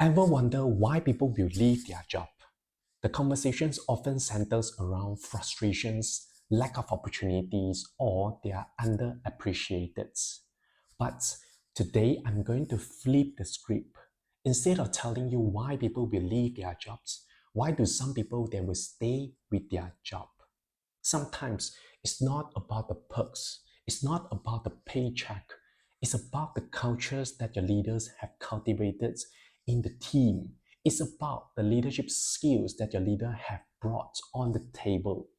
Ever wonder why people will leave their job? The conversations often centers around frustrations, lack of opportunities, or they are underappreciated. But today I'm going to flip the script. Instead of telling you why people will leave their jobs, why do some people they will stay with their job? Sometimes it's not about the perks, it's not about the paycheck, it's about the cultures that your leaders have cultivated in the team. It's about the leadership skills that your leader have brought on the table.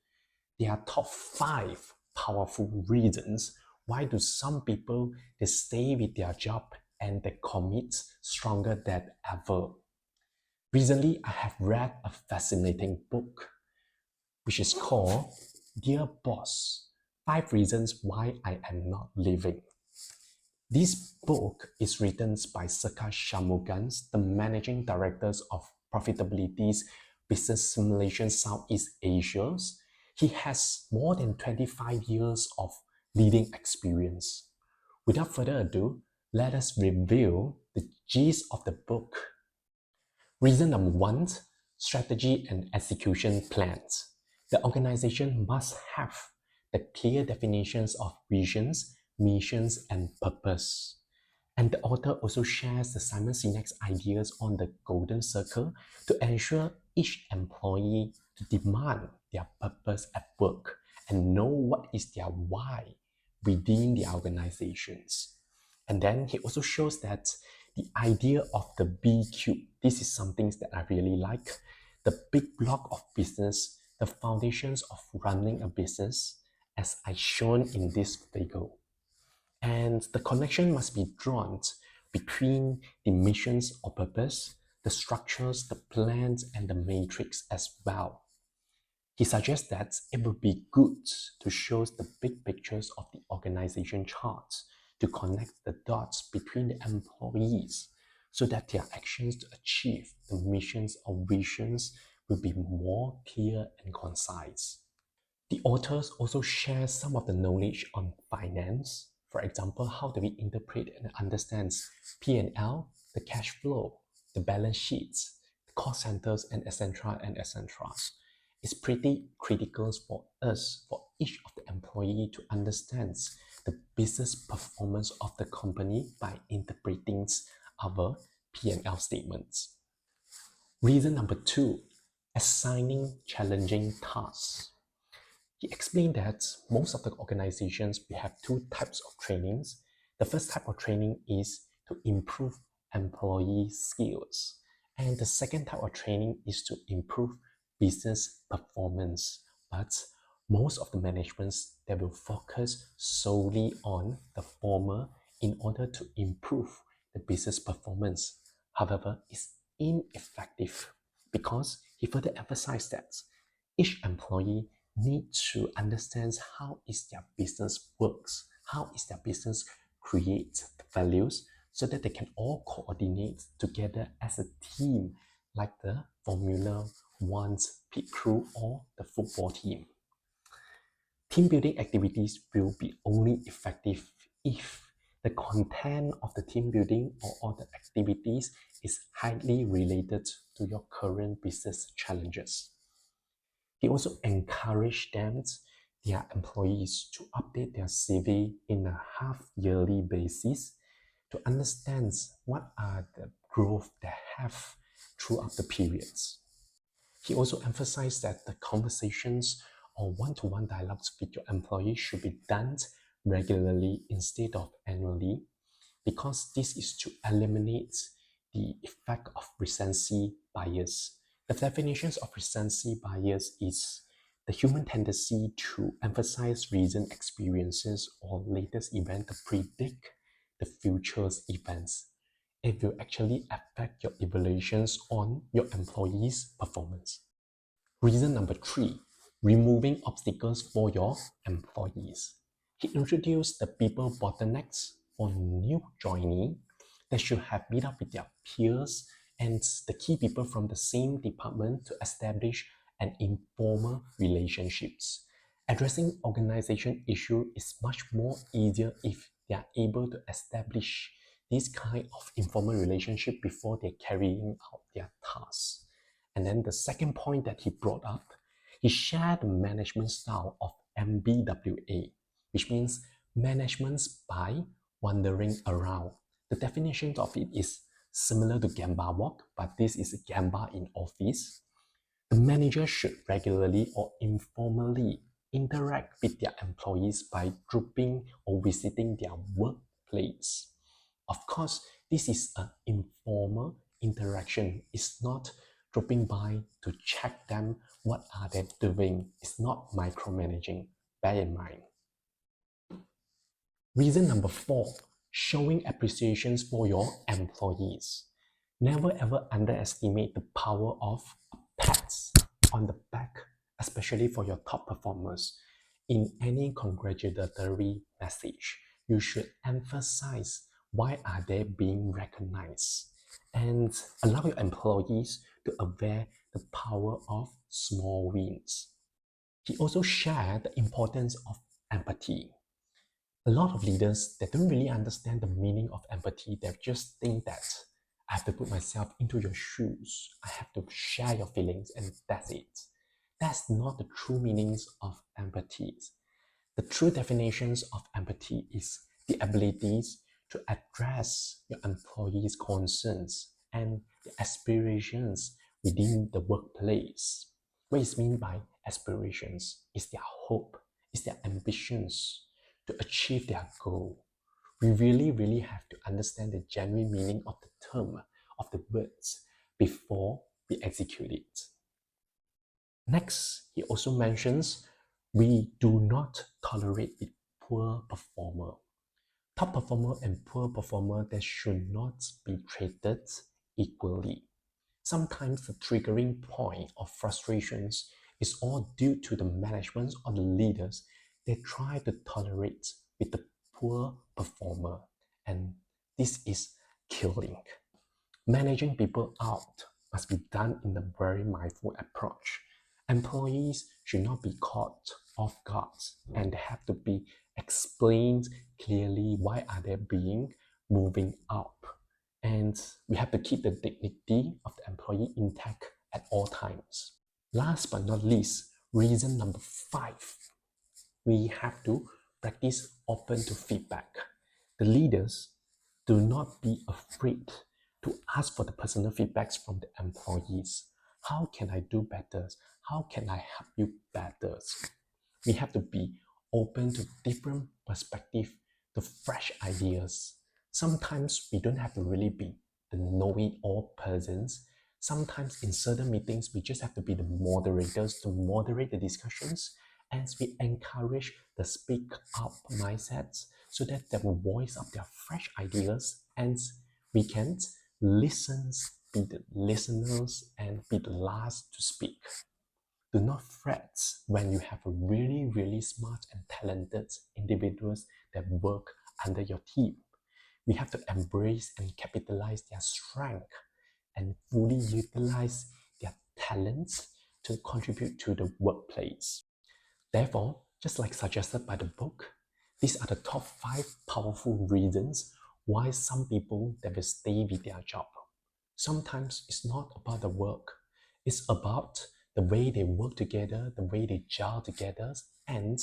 There are top 5 powerful reasons why do some people they stay with their job and they commit stronger than ever. Recently, I have read a fascinating book which is called Dear Boss, 5 Reasons Why I Am Not Leaving. This book is written by Saka Shamugans, the Managing Directors of Profitability's Business Simulation Southeast Asia. He has more than 25 years of leading experience. Without further ado, let us review the gist of the book. Reason number 1, strategy and execution plans. The organization must have the clear definitions of visions, missions, and purpose. And the author also shares the Simon Sinek's ideas on the golden circle to ensure each employee to demand their purpose at work and know what is their why within the organizations. And then he also shows that the idea of the B cube, this is something that I really like. The big block of business, the foundations of running a business, as I shown in this figure. And the connection must be drawn between the missions or purpose, the structures, the plans, and the matrix as well. He suggests that it would be good to show the big pictures of the organization charts to connect the dots between the employees so that their actions to achieve the missions or visions will be more clear and concise. The authors also share some of the knowledge on finance. For example, how do we interpret and understand P&L, the cash flow, the balance sheets, the cost centers, and etc. and etc. It's pretty critical for us, for each of the employee to understand the business performance of the company by interpreting our P&L statements. Reason number 2, assigning challenging tasks. He explained that most of the organizations, we have 2 types of trainings. The first type of training is to improve employee skills. And the second type of training is to improve business performance. But most of the managements, they will focus solely on the former in order to improve the business performance. However, it's ineffective because he further emphasized that each employee need to understand how is their business works, how is their business create values so that they can all coordinate together as a team like the Formula 1's pit crew or the football team. Team building activities will be only effective if the content of the team building or all the activities is highly related to your current business challenges. He also encouraged them, their employees, to update their CV in a half-yearly basis to understand what are the growth they have throughout the periods. He also emphasized that the conversations or one-to-one dialogues with your employees should be done regularly instead of annually, because this is to eliminate the effect of recency bias. The definitions of recency bias is the human tendency to emphasize recent experiences or latest events to predict the future's events. It will actually affect your evaluations on your employees' performance. Reason number 3, removing obstacles for your employees. He introduced the people bottlenecks for new joinee that should have meet up with their peers and the key people from the same department to establish an informal relationships. Addressing organization issue is much more easier if they are able to establish this kind of informal relationship before they're carrying out their tasks. And then the second point that he brought up, he shared the management style of MBWA, which means managements by wandering around. The definition of it is similar to Gamba walk, but this is Gamba in office. The manager should regularly or informally interact with their employees by dropping or visiting their workplace. Of course, this is an informal interaction. It's not dropping by to check them what are they doing. It's not micromanaging. Bear in mind. Reason number 4, showing appreciations for your employees. Never ever underestimate the power of pats on the back, especially for your top performers. In any congratulatory message, you should emphasize why are they being recognized and allow your employees to aware the power of small wins. He also shared the importance of empathy. A lot of leaders, they don't really understand the meaning of empathy. They just think that I have to put myself into your shoes. I have to share your feelings and that's it. That's not the true meanings of empathy. The true definitions of empathy is the abilities to address your employees' concerns and the aspirations within the workplace. What is meant by aspirations is their hope, is their ambitions to achieve their goal. We really have to understand the genuine meaning of the term, of the words, before we execute it. Next, he also mentions we do not tolerate a poor performer. Top performer and poor performer, they should not be treated equally. Sometimes the triggering point of frustrations is all due to the management or the leaders. They try to tolerate with the poor performer, and this is killing. Managing people out must be done in a very mindful approach. Employees should not be caught off guard, and they have to be explained clearly why are they being moving up. And we have to keep the dignity of the employee intact at all times. Last but not least, reason number 5, we have to practice open to feedback. The leaders, do not be afraid to ask for the personal feedbacks from the employees. How can I do better? How can I help you better? We have to be open to different perspectives, to fresh ideas. Sometimes we don't have to really be the know-it-all persons. Sometimes in certain meetings, we just have to be the moderators to moderate the discussions, and we encourage the speak up mindsets so that they will voice up their fresh ideas, and we can listen, be the listeners, and be the last to speak. Do not fret when you have a really smart and talented individuals that work under your team. We have to embrace and capitalize their strength and fully utilize their talents to contribute to the workplace. Therefore, just like suggested by the book, these are the top 5 powerful reasons why some people that will stay with their job. Sometimes it's not about the work, it's about the way they work together, the way they gel together, and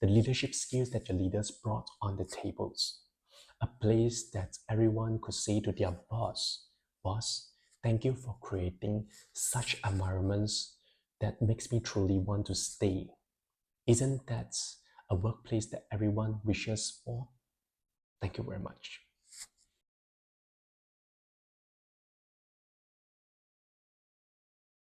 the leadership skills that the leaders brought on the tables. A place that everyone could say to their boss, thank you for creating such environments that makes me truly want to stay. Isn't that a workplace that everyone wishes for? Thank you very much.